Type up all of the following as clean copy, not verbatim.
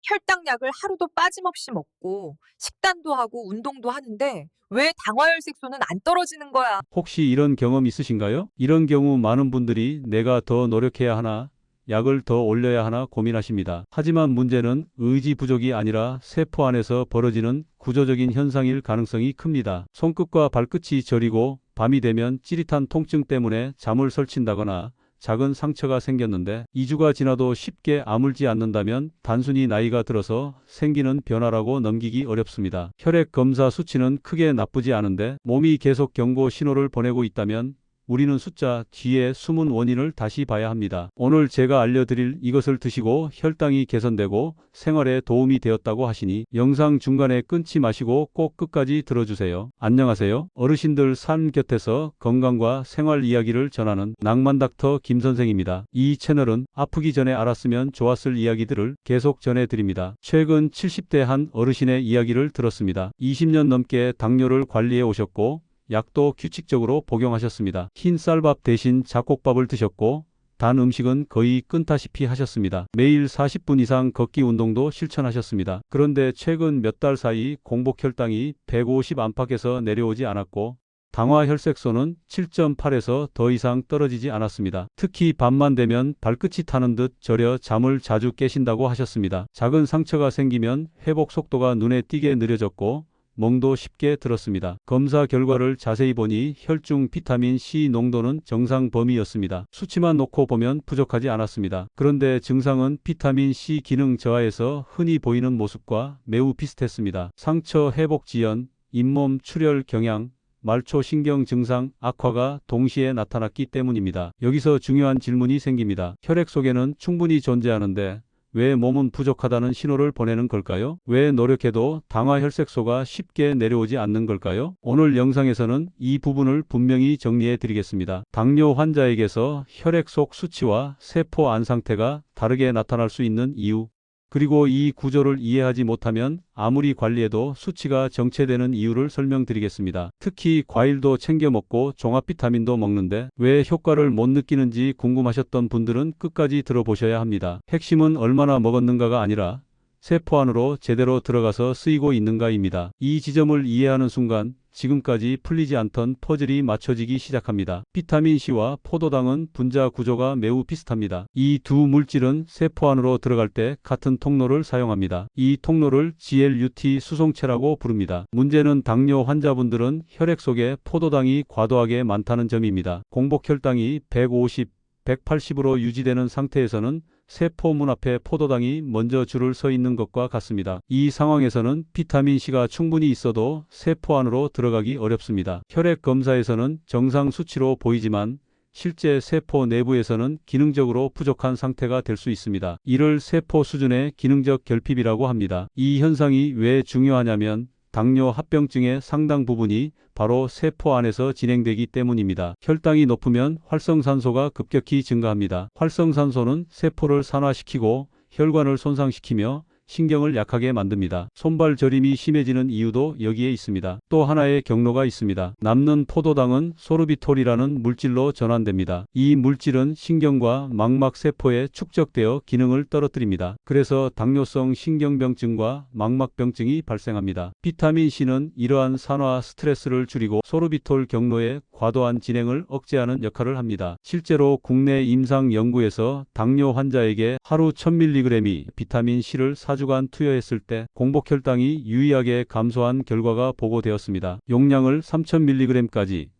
혈당약을 하루도 빠짐없이 먹고 식단도 하고 운동도 하는데 왜 당화혈색소는 안 떨어지는 거야? 혹시 이런 경험 있으신가요? 이런 경우 많은 분들이 내가 더 노력해야 하나, 약을 더 올려야 하나 고민하십니다. 하지만 문제는 의지 부족이 아니라 세포 안에서 벌어지는 구조적인 현상일 가능성이 큽니다. 손끝과 발끝이 저리고 밤이 되면 찌릿한 통증 때문에 잠을 설친다거나 작은 상처가 생겼는데 2주가 지나도 쉽게 아물지 않는다면 단순히 나이가 들어서 생기는 변화라고 넘기기 어렵습니다. 혈액 검사 수치는 크게 나쁘지 않은데 몸이 계속 경고 신호를 보내고 있다면 우리는 숫자 뒤에 숨은 원인을 다시 봐야 합니다. 오늘 제가 알려드릴 이것을 드시고 혈당이 개선되고 생활에 도움이 되었다고 하시니 영상 중간에 끊지 마시고 꼭 끝까지 들어주세요. 안녕하세요. 어르신들 삶 곁에서 건강과 생활 이야기를 전하는 낭만닥터 김선생입니다. 이 채널은 아프기 전에 알았으면 좋았을 이야기들을 계속 전해드립니다. 최근 70대 한 어르신의 이야기를 들었습니다. 20년 넘게 당뇨를 관리해 오셨고 약도 규칙적으로 복용하셨습니다. 흰 쌀밥 대신 잡곡밥을 드셨고 단 음식은 거의 끊다시피 하셨습니다. 매일 40분 이상 걷기 운동도 실천하셨습니다. 그런데 최근 몇 달 사이 공복 혈당이 150 안팎에서 내려오지 않았고 당화혈색소는 7.8에서 더 이상 떨어지지 않았습니다. 특히 밤만 되면 발끝이 타는 듯 저려 잠을 자주 깨신다고 하셨습니다. 작은 상처가 생기면 회복 속도가 눈에 띄게 느려졌고 멍도 쉽게 들었습니다. 검사 결과를 자세히 보니 혈중 비타민 C 농도는 정상 범위였습니다. 수치만 놓고 보면 부족하지 않았습니다. 그런데 증상은 비타민 C 기능 저하에서 흔히 보이는 모습과 매우 비슷했습니다. 상처 회복 지연, 잇몸 출혈 경향, 말초 신경 증상 악화가 동시에 나타났기 때문입니다. 여기서 중요한 질문이 생깁니다. 혈액 속에는 충분히 존재하는데 왜 몸은 부족하다는 신호를 보내는 걸까요? 왜 노력해도 당화혈색소가 쉽게 내려오지 않는 걸까요? 오늘 영상에서는 이 부분을 분명히 정리해 드리겠습니다. 당뇨 환자에게서 혈액 속 수치와 세포 안 상태가 다르게 나타날 수 있는 이유, 그리고 이 구조를 이해하지 못하면 아무리 관리해도 수치가 정체되는 이유를 설명드리겠습니다. 특히 과일도 챙겨 먹고 종합 비타민도 먹는데 왜 효과를 못 느끼는지 궁금하셨던 분들은 끝까지 들어보셔야 합니다. 핵심은 얼마나 먹었는가가 아니라 세포 안으로 제대로 들어가서 쓰이고 있는가입니다. 이 지점을 이해하는 순간 지금까지 풀리지 않던 퍼즐이 맞춰지기 시작합니다. 비타민C와 포도당은 분자 구조가 매우 비슷합니다. 이 두 물질은 세포 안으로 들어갈 때 같은 통로를 사용합니다. 이 통로를 GLUT 수송체라고 부릅니다. 문제는 당뇨 환자분들은 혈액 속에 포도당이 과도하게 많다는 점입니다. 공복 혈당이 150, 180으로 유지되는 상태에서는 세포 문 앞에 포도당이 먼저 줄을 서 있는 것과 같습니다. 이 상황에서는 비타민C가 충분히 있어도 세포 안으로 들어가기 어렵습니다. 혈액 검사에서는 정상 수치로 보이지만 실제 세포 내부에서는 기능적으로 부족한 상태가 될 수 있습니다. 이를 세포 수준의 기능적 결핍이라고 합니다. 이 현상이 왜 중요하냐면 당뇨 합병증의 상당 부분이 바로 세포 안에서 진행되기 때문입니다. 혈당이 높으면 활성산소가 급격히 증가합니다. 활성산소는 세포를 산화시키고 혈관을 손상시키며 신경을 약하게 만듭니다. 손발 저림이 심해지는 이유도 여기에 있습니다. 또 하나의 경로가 있습니다. 남는 포도당은 소르비톨이라는 물질로 전환됩니다. 이 물질은 신경과 망막 세포에 축적되어 기능을 떨어뜨립니다. 그래서 당뇨성 신경병증과 망막병증이 발생합니다. 비타민C는 이러한 산화 스트레스를 줄이고 소르비톨 경로의 과도한 진행을 억제하는 역할을 합니다. 실제로 국내 임상 연구에서 당뇨 환자에게 하루 1000mg이 비타민C를 4주간 투여했을 때 공복 혈당이 유의하게 감소한 결과가 보고되었습니다. 용량을 3000mg까지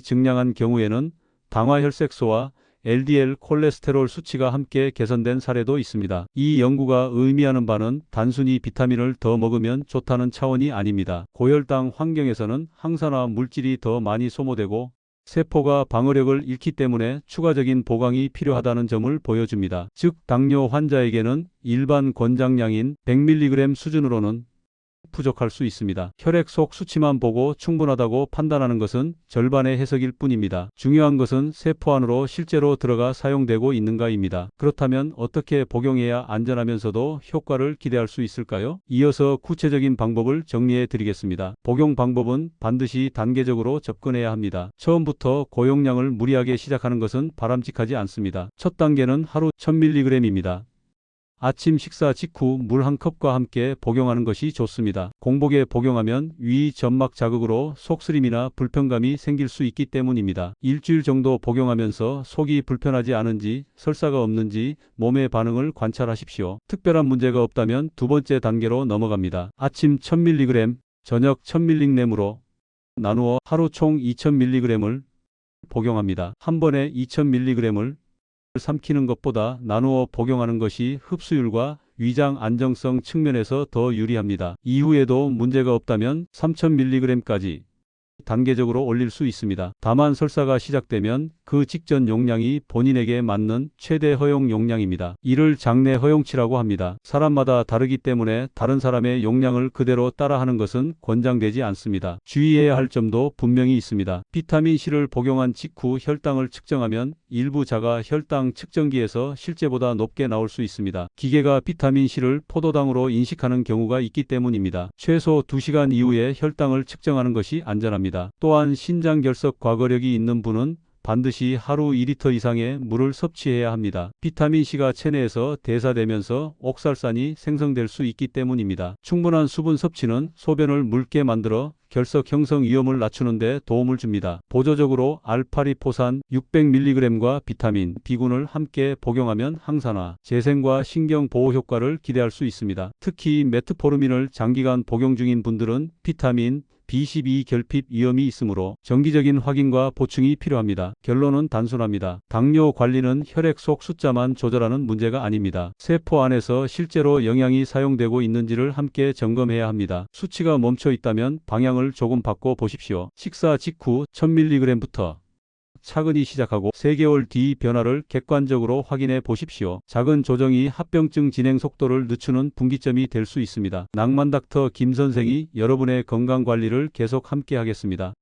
증량한 경우에는 당화혈색소와 LDL 콜레스테롤 수치가 함께 개선된 사례도 있습니다. 이 연구가 의미하는 바는 단순히 비타민을 더 먹으면 좋다는 차원이 아닙니다. 고혈당 환경에서는 항산화 물질이 더 많이 소모되고 세포가 방어력을 잃기 때문에 추가적인 보강이 필요하다는 점을 보여줍니다. 즉, 당뇨 환자에게는 일반 권장량인 100mg 수준으로는 부족할 수 있습니다. 혈액 속 수치만 보고 충분하다고 판단하는 것은 절반의 해석일 뿐입니다. 중요한 것은 세포 안으로 실제로 들어가 사용되고 있는가입니다. 그렇다면 어떻게 복용해야 안전하면서도 효과를 기대할 수 있을까요? 이어서 구체적인 방법을 정리해 드리겠습니다. 복용 방법은 반드시 단계적으로 접근해야 합니다. 처음부터 고용량을 무리하게 시작하는 것은 바람직하지 않습니다. 첫 단계는 하루 1000mg입니다. 아침 식사 직후 물 한 컵과 함께 복용하는 것이 좋습니다. 공복에 복용하면 위 점막 자극으로 속쓰림이나 불편감이 생길 수 있기 때문입니다. 일주일 정도 복용하면서 속이 불편하지 않은지, 설사가 없는지 몸의 반응을 관찰하십시오. 특별한 문제가 없다면 두 번째 단계로 넘어갑니다. 아침 1000mg, 저녁 1000mg으로 나누어 하루 총 2000mg을 복용합니다. 한 번에 2000mg을 삼키는 것보다 나누어 복용하는 것이 흡수율과 위장 안정성 측면에서 더 유리합니다. 이후에도 문제가 없다면 3000mg까지 단계적으로 올릴 수 있습니다. 다만 설사가 시작되면 그 직전 용량이 본인에게 맞는 최대 허용 용량입니다. 이를 장내 허용치라고 합니다. 사람마다 다르기 때문에 다른 사람의 용량을 그대로 따라하는 것은 권장되지 않습니다. 주의해야 할 점도 분명히 있습니다. 비타민C를 복용한 직후 혈당을 측정하면 일부 자가 혈당 측정기에서 실제보다 높게 나올 수 있습니다. 기계가 비타민C를 포도당으로 인식하는 경우가 있기 때문입니다. 최소 2시간 이후에 혈당을 측정하는 것이 안전합니다. 또한 신장결석 과거력이 있는 분은 반드시 하루 2리터 이상의 물을 섭취해야 합니다. 비타민C가 체내에서 대사되면서 옥살산이 생성될 수 있기 때문입니다. 충분한 수분 섭취는 소변을 묽게 만들어 결석 형성 위험을 낮추는 데 도움을 줍니다. 보조적으로 알파리포산 600mg과 비타민 B군을 함께 복용하면 항산화, 재생과 신경 보호 효과를 기대할 수 있습니다. 특히 메트포르민을 장기간 복용 중인 분들은 비타민 B12 결핍 위험이 있으므로 정기적인 확인과 보충이 필요합니다. 결론은 단순합니다. 당뇨 관리는 혈액 속 숫자만 조절하는 문제가 아닙니다. 세포 안에서 실제로 영양이 사용되고 있는지를 함께 점검해야 합니다. 수치가 멈춰 있다면 방향을 조금 바꿔 보십시오. 식사 직후 1000mg부터 차근히 시작하고 3개월 뒤 변화를 객관적으로 확인해 보십시오. 작은 조정이 합병증 진행 속도를 늦추는 분기점이 될 수 있습니다. 낭만닥터 김 선생이 여러분의 건강 관리를 계속 함께 하겠습니다.